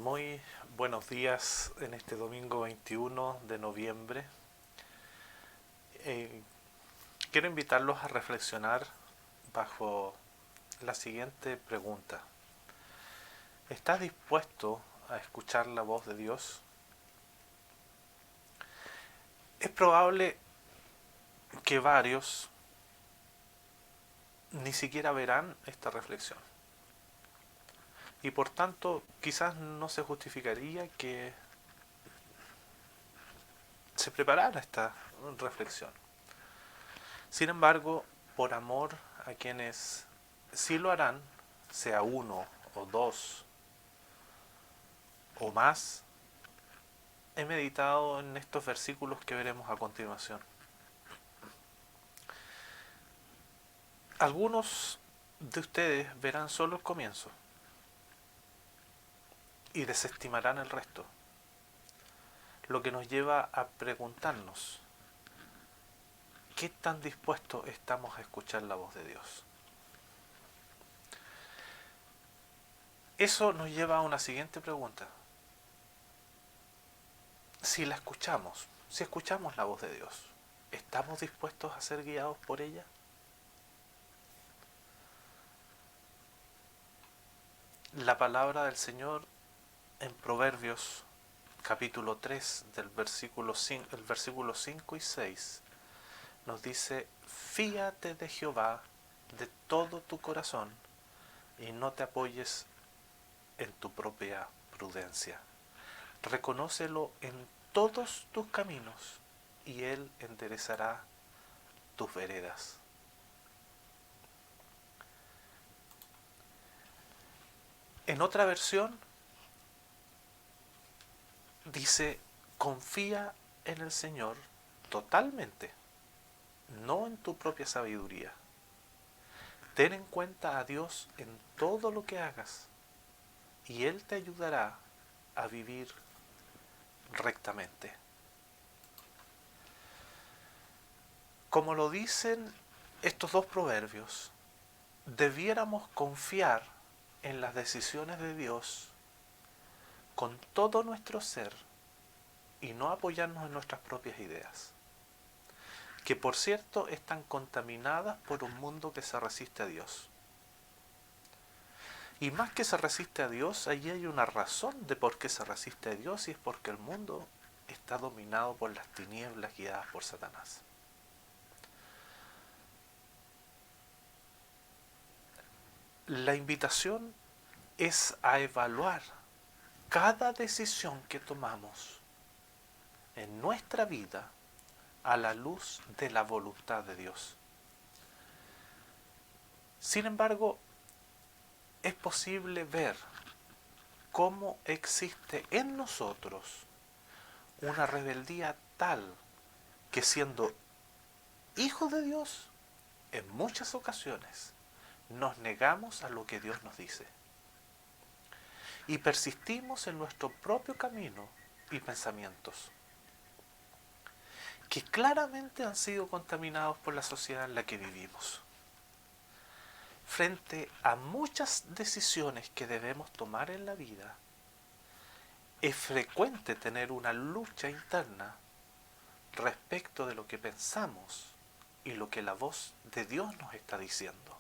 Muy buenos días en este domingo 21 de noviembre. Eh, Quiero invitarlos a reflexionar bajo la siguiente pregunta. ¿Estás dispuesto a escuchar la voz de Dios? Es probable que varios ni siquiera verán esta reflexión y por tanto quizás no se justificaría que se preparara esta reflexión. Sin embargo, por amor a quienes sí lo harán, sea uno o dos o más, he meditado en estos versículos que veremos a continuación. Algunos de ustedes verán solo el comienzo y desestimarán el resto, lo que nos lleva a preguntarnos, ¿qué tan dispuestos estamos a escuchar la voz de Dios? Eso nos lleva a una siguiente pregunta. Si la escuchamos, si escuchamos la voz de Dios, ¿estamos dispuestos a ser guiados por ella? La palabra del Señor en Proverbios capítulo 3 del versículo 5 y 6 nos dice: fíate de Jehová de todo tu corazón y no te apoyes en tu propia prudencia. Reconócelo en todos tus caminos y Él enderezará tus veredas. En otra versión dice: confía en el Señor totalmente, no en tu propia sabiduría. Ten en cuenta a Dios en todo lo que hagas y Él te ayudará a vivir rectamente. Como lo dicen estos dos proverbios, debiéramos confiar en las decisiones de Dios con todo nuestro ser y no apoyarnos en nuestras propias ideas, que por cierto están contaminadas por un mundo que se resiste a Dios. Y más que se resiste a Dios, allí hay una razón de por qué se resiste a Dios, y es porque el mundo está dominado por las tinieblas guiadas por Satanás. La invitación es a evaluar cada decisión que tomamos en nuestra vida a la luz de la voluntad de Dios. Sin embargo, es posible ver cómo existe en nosotros una rebeldía tal que, siendo hijos de Dios, en muchas ocasiones nos negamos a lo que Dios nos dice y persistimos en nuestro propio camino y pensamientos, que claramente han sido contaminados por la sociedad en la que vivimos. Frente a muchas decisiones que debemos tomar en la vida, es frecuente tener una lucha interna respecto de lo que pensamos y lo que la voz de Dios nos está diciendo.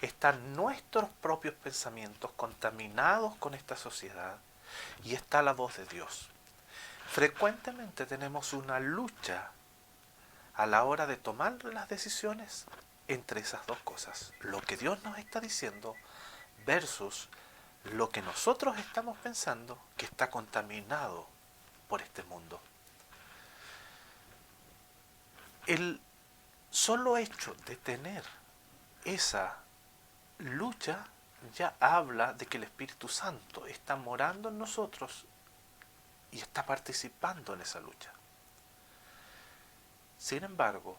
Están nuestros propios pensamientos contaminados con esta sociedad y está la voz de Dios. Frecuentemente tenemos una lucha a la hora de tomar las decisiones entre esas dos cosas, lo que Dios nos está diciendo versus lo que nosotros estamos pensando, que está contaminado por este mundo. El solo hecho de tener esa lucha ya habla de que el Espíritu Santo está morando en nosotros y está participando en esa lucha. Sin embargo,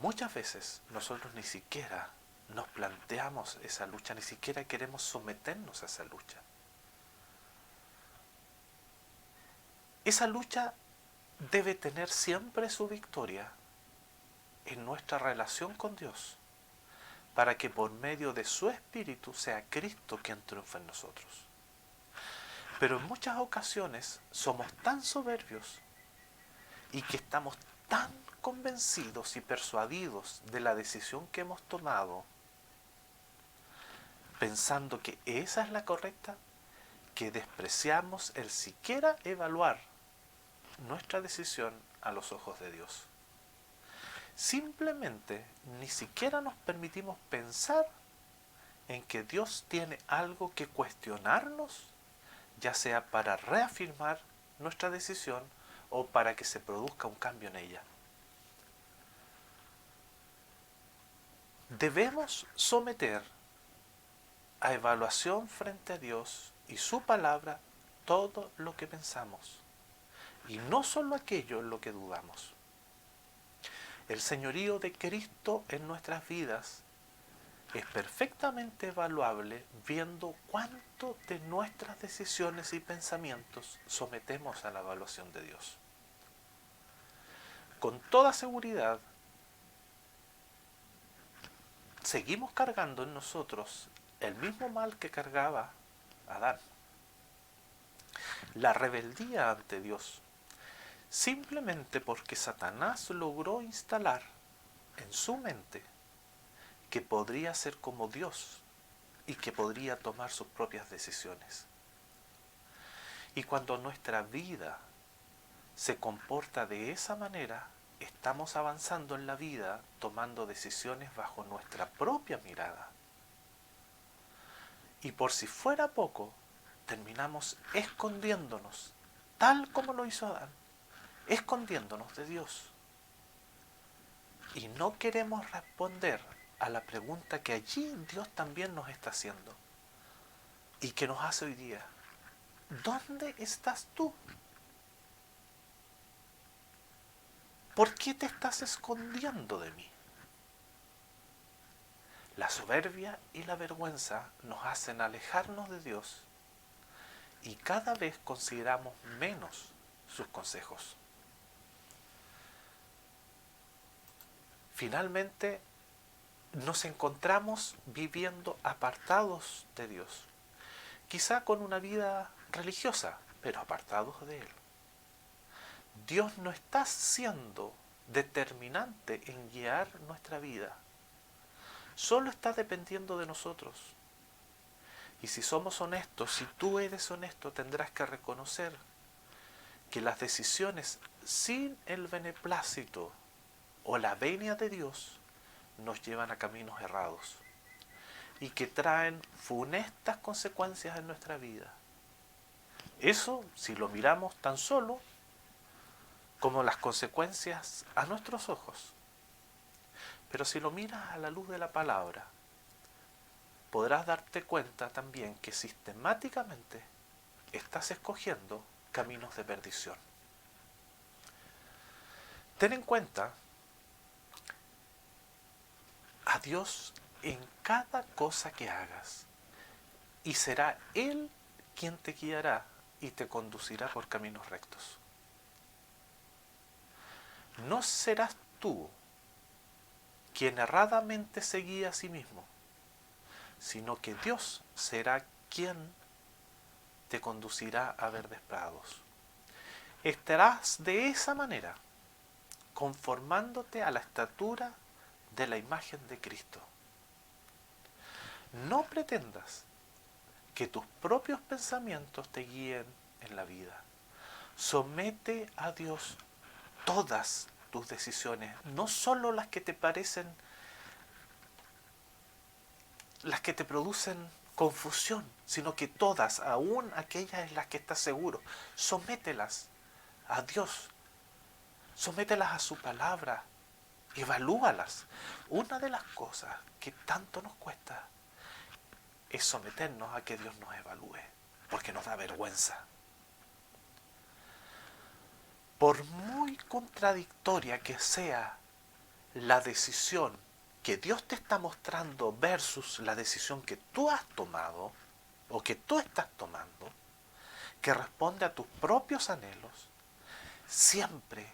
muchas veces nosotros ni siquiera nos planteamos esa lucha, ni siquiera queremos someternos a esa lucha. Esa lucha debe tener siempre su victoria en nuestra relación con Dios, para que por medio de su Espíritu sea Cristo quien triunfa en nosotros. Pero en muchas ocasiones somos tan soberbios y que estamos tan convencidos y persuadidos de la decisión que hemos tomado, pensando que esa es la correcta, que despreciamos el siquiera evaluar nuestra decisión a los ojos de Dios. Simplemente ni siquiera nos permitimos pensar en que Dios tiene algo que cuestionarnos, ya sea para reafirmar nuestra decisión o para que se produzca un cambio en ella. Debemos someter a evaluación frente a Dios y su palabra todo lo que pensamos, y no solo aquello en lo que dudamos. El señorío de Cristo en nuestras vidas es perfectamente evaluable viendo cuánto de nuestras decisiones y pensamientos sometemos a la evaluación de Dios. Con toda seguridad, seguimos cargando en nosotros el mismo mal que cargaba Adán. La rebeldía ante Dios, simplemente porque Satanás logró instalar en su mente que podría ser como Dios y que podría tomar sus propias decisiones. Y cuando nuestra vida se comporta de esa manera, estamos avanzando en la vida tomando decisiones bajo nuestra propia mirada. Y por si fuera poco, terminamos escondiéndonos, tal como lo hizo Adán, escondiéndonos de Dios. Y no queremos responder a la pregunta que allí Dios también nos está haciendo y que nos hace hoy día. ¿Dónde estás tú? ¿Por qué te estás escondiendo de mí? La soberbia y la vergüenza nos hacen alejarnos de Dios y cada vez consideramos menos sus consejos. Finalmente, nos encontramos viviendo apartados de Dios, quizá con una vida religiosa, pero apartados de Él. Dios no está siendo determinante en guiar nuestra vida, solo está dependiendo de nosotros. Y si somos honestos, si tú eres honesto, tendrás que reconocer que las decisiones sin el beneplácito o la venia de Dios nos llevan a caminos errados y que traen funestas consecuencias en nuestra vida. Eso, si lo miramos tan solo como las consecuencias a nuestros ojos. Pero si lo miras a la luz de la palabra, podrás darte cuenta también que sistemáticamente estás escogiendo caminos de perdición. Ten en cuenta a Dios en cada cosa que hagas y será Él quien te guiará y te conducirá por caminos rectos. No serás tú quien erradamente se guía a sí mismo, sino que Dios será quien te conducirá a verdes prados. Estarás de esa manera conformándote a la estatura de la imagen de Cristo. No pretendas que tus propios pensamientos te guíen en la vida. Somete a Dios todas tus decisiones, no solo las que te parecen, las que te producen confusión, sino que todas, aún aquellas en las que estás seguro, somételas a Dios, somételas a su palabra, evalúalas. Una de las cosas que tanto nos cuesta es someternos a que Dios nos evalúe, porque nos da vergüenza. Por muy contradictoria que sea la decisión que Dios te está mostrando versus la decisión que tú has tomado o que tú estás tomando, que responde a tus propios anhelos, siempre,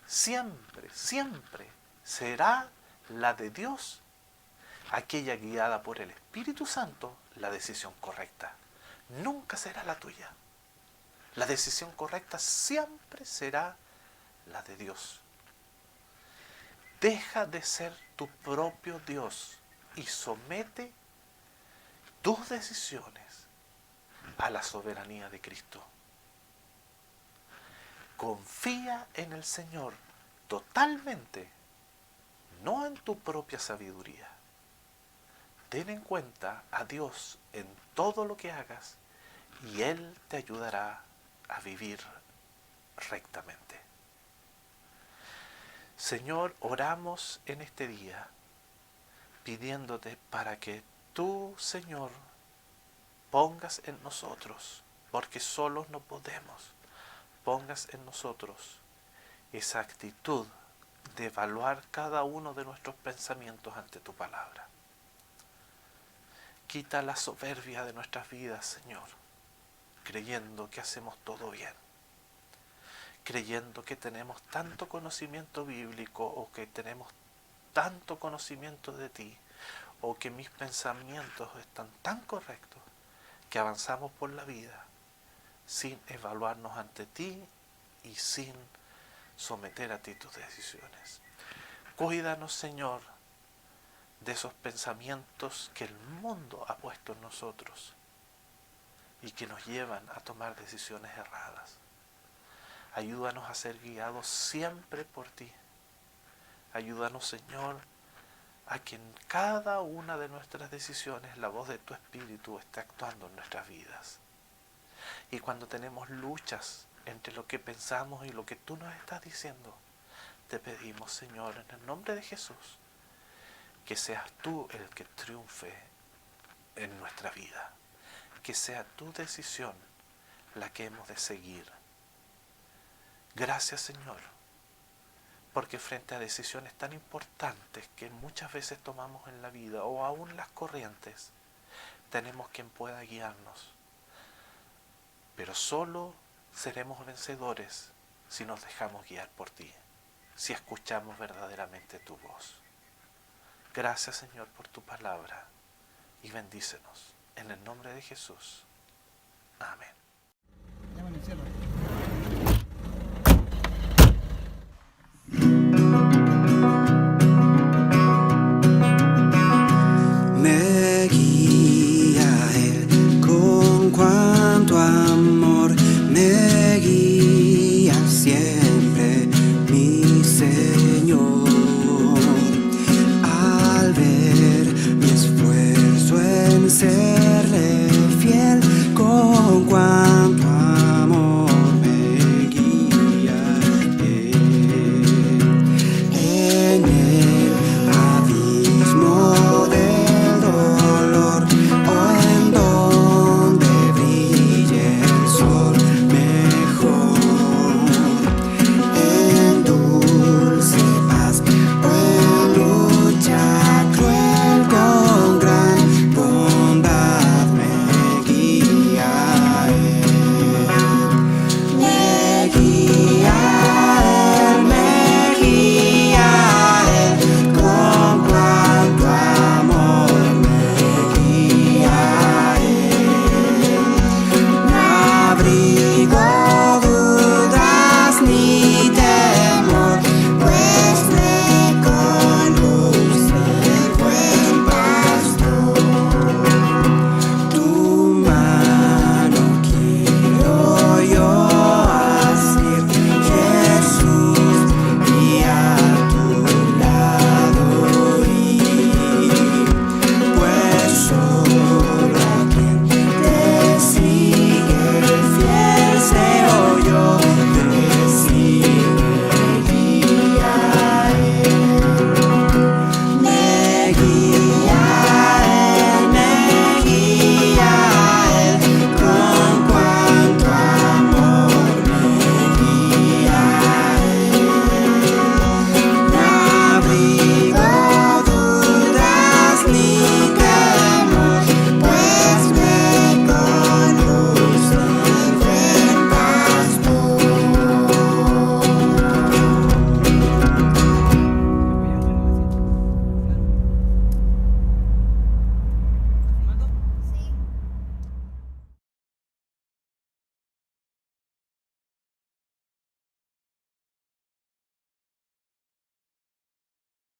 siempre, siempre será la de Dios, aquella guiada por el Espíritu Santo, la decisión correcta. nunca será la tuya. La decisión correcta siempre será la de Dios. Deja de ser tu propio Dios y somete tus decisiones a la soberanía de Cristo. Confía en el Señor totalmente, no en tu propia sabiduría. Ten en cuenta a Dios en todo lo que hagas y Él te ayudará a vivir rectamente. Señor, oramos en este día pidiéndote para que tú, Señor, pongas en nosotros, porque solos no podemos, pongas en nosotros esa actitud de evaluar cada uno de nuestros pensamientos ante tu palabra. Quita la soberbia de nuestras vidas, Señor, creyendo que hacemos todo bien, creyendo que tenemos tanto conocimiento bíblico o que tenemos tanto conocimiento de ti o que mis pensamientos están tan correctos que avanzamos por la vida sin evaluarnos ante ti y sin someter a ti tus decisiones. Cuídanos, Señor, de esos pensamientos que el mundo ha puesto en nosotros y que nos llevan a tomar decisiones erradas. Ayúdanos a ser guiados siempre por ti. Ayúdanos, Señor, a que en cada una de nuestras decisiones la voz de tu Espíritu esté actuando en nuestras vidas. Y cuando tenemos luchas entre lo que pensamos y lo que tú nos estás diciendo, te pedimos, Señor, en el nombre de Jesús, que seas tú el que triunfe en nuestra vida, que sea tu decisión la que hemos de seguir. Gracias, Señor, porque frente a decisiones tan importantes que muchas veces tomamos en la vida o aún las corrientes, tenemos quien pueda guiarnos. Pero solo seremos vencedores si nos dejamos guiar por ti, si escuchamos verdaderamente tu voz. Gracias, Señor, por tu palabra y bendícenos. En el nombre de Jesús. Amén.